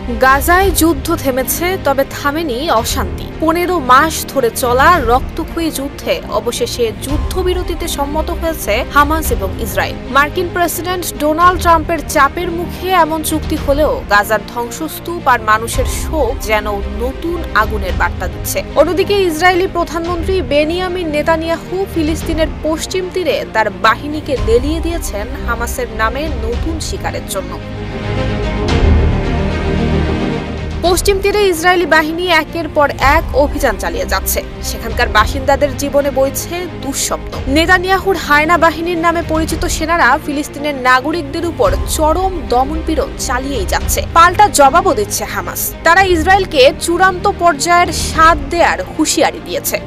গাজায় যুদ্ধ থেমেছে, তবে থামেনি অশান্তি। 15 মাস ধরে চলা রক্তক্ষয়ী যুদ্ধে অবশেষে যুদ্ধবিরতিতে সম্মত হয়েছে হামাস এবং ইসরায়েল। মার্কিন প্রেসিডেন্ট ডোনাল্ড ট্রাম্পের চাপের মুখে এমন চুক্তি হলেও গাজার ধ্বংসস্তূপ আর মানুষের শোক যেন নতুন আগুনের বার্তা দিচ্ছে। অন্যদিকে ইসরায়েলি প্রধানমন্ত্রী বেনিয়ামিন নেতানিয়াহু ফিলিস্তিনের পশ্চিম তীরে তার বাহিনীকে লেলিয়ে দিয়েছেন হামাসের নামে নতুন শিকারের জন্য। পশ্চিম তীরে ইসরায়েলি বাহিনী একের পর এক অভিযান চালিয়ে যাচ্ছে। সেখানকার বাসিন্দাদের জীবনে বইছে দুঃস্বপ্ন। নেতানিয়াহুর হায়না বাহিনীর নামে পরিচিত সেনারা ফিলিস্তিনের নাগরিকদের উপর চরম দমনপীড়ন চালিয়েই যাচ্ছে। পাল্টা জবাবও দিচ্ছে হামাস। তারা ইসরায়েলকে চূড়ান্ত পর্যায়ের স্বাদ দেয়ার হুঁশিয়ারি দিয়েছে।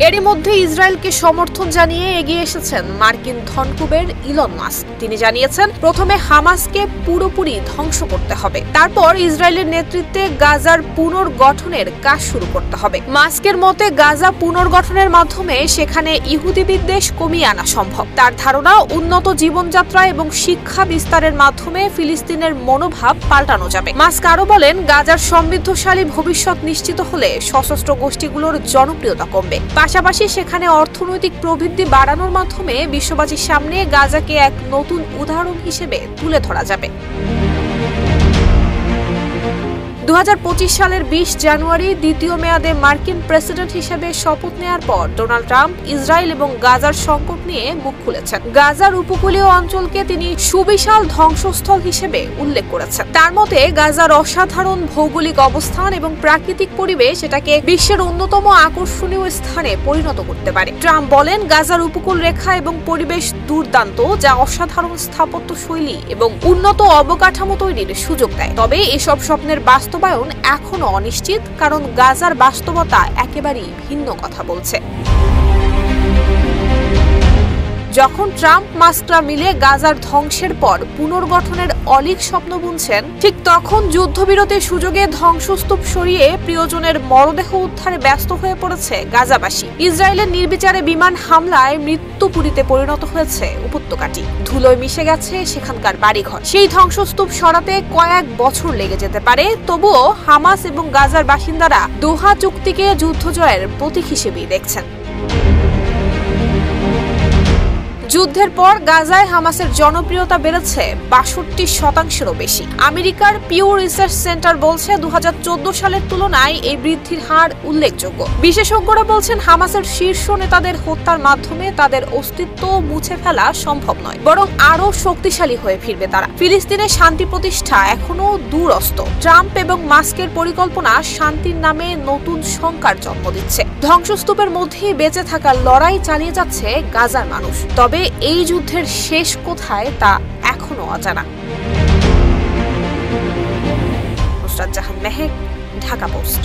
এরই মধ্যে ইসরায়েলকে সমর্থন জানিয়ে এগিয়ে এসেছেন মার্কিন ধনকুবের ইলন মাস্ক। তিনি জানিয়েছেন, প্রথমে হামাসকে পুরোপুরি ধ্বংস করতে হবে, তারপর ইসরায়েলের নেতৃত্বে গাজার পুনর্গঠনের কাজ শুরু করতে হবে। মাস্কের মতে গাজা পুনর্গঠনের মাধ্যমে সেখানে ইহুদি বিদ্বেষ কমিয়ে আনা সম্ভব। তার ধারণা, উন্নত জীবনযাত্রা এবং শিক্ষা বিস্তারের মাধ্যমে ফিলিস্তিনের মনোভাব পাল্টানো যাবে। মাস্ক আরও বলেন, গাজার সমৃদ্ধশালী ভবিষ্যৎ নিশ্চিত হলে সশস্ত্র গোষ্ঠীগুলোর জনপ্রিয়তা কমবে। পাশাপাশি সেখানে অর্থনৈতিক প্রবৃদ্ধি বাড়ানোর মাধ্যমে বিশ্ববাসীর সামনে গাজাকে এক নতুন উদাহরণ হিসেবে তুলে ধরা যাবে। 2025 সালের 20 জানুয়ারি দ্বিতীয় মেয়াদে মার্কিন প্রেসিডেন্ট হিসেবে শপথ নেয়ার পর ডোনাল্ড ট্রাম্প ইসরায়েল এবং গাজার সংকট নিয়ে মুখ খুলেছেন। গাজার উপকূলীয় অঞ্চলকে তিনি সুবিশাল ধ্বংসস্থল হিসেবে উল্লেখ করেছেন। তার মতে, গাজার অসাধারণ ভৌগোলিক অবস্থান এবং প্রাকৃতিক পরিবেশ এটাকে বিশ্বের অন্যতম আকর্ষণীয় স্থানে পরিণত করতে পারে। ট্রাম্প বলেন, গাজার উপকূল রেখা এবং পরিবেশ দুর্দান্ত, যা অসাধারণ স্থাপত্য শৈলী এবং উন্নত অবকাঠামো তৈরির সুযোগ দেয়। তবে এসব স্বপ্নের বাস্তবায়ন এখনো অনিশ্চিত, কারণ গাজার বাস্তবতা একেবারেই ভিন্ন কথা বলছে। যখন ট্রাম্প মাস্করা মিলে গাজার ধ্বংসের পর পুনর্গঠনের অলীক স্বপ্ন বুনছেন, ঠিক তখন যুদ্ধবিরতির সুযোগে ধ্বংসস্তূপ সরিয়ে প্রিয়জনের মরদেহ উদ্ধারে ব্যস্ত হয়ে পড়েছে গাজাবাসী। ইসরায়েলের নির্বিচারে বিমান হামলায় মৃত্যুপুরীতে পরিণত হয়েছে উপত্যকাটি। ধুলোয় মিশে গেছে সেখানকার বাড়িঘর। সেই ধ্বংসস্তূপ সরাতে কয়েক বছর লেগে যেতে পারে। তবুও হামাস এবং গাজার বাসিন্দারা দোহা চুক্তিকে যুদ্ধজয়ের প্রতীক হিসেবেই দেখছেন। যুদ্ধের পর গাজায় হামাসের জনপ্রিয়তা বেড়েছে 62%-ও বেশি। আমেরিকার পিউ রিসার্চ সেন্টার বলছে, 2014 সালের তুলনায় এই বৃদ্ধির হার উল্লেখযোগ্য। বিশেষজ্ঞরা বলছেন, হামাসের শীর্ষ নেতাদের হত্যার মাধ্যমে তাদের অস্তিত্ব মুছে ফেলা সম্ভব নয়, বরং আরও শক্তিশালী হয়ে ফিরবে তারা। ফিলিস্তিনের শান্তি প্রতিষ্ঠা এখনো দূরস্থ। ট্রাম্প এবং মাস্কের পরিকল্পনা শান্তির নামে নতুন শঙ্কার জন্ম দিচ্ছে। ধ্বংসস্তূপের মধ্যেই বেঁচে থাকার লড়াই চালিয়ে যাচ্ছে গাজার মানুষ। তবে এই যুদ্ধের শেষ কোথায় তা এখনো অজানা। নুসরাত জাহান মেহেক, ঢাকা পোস্ট।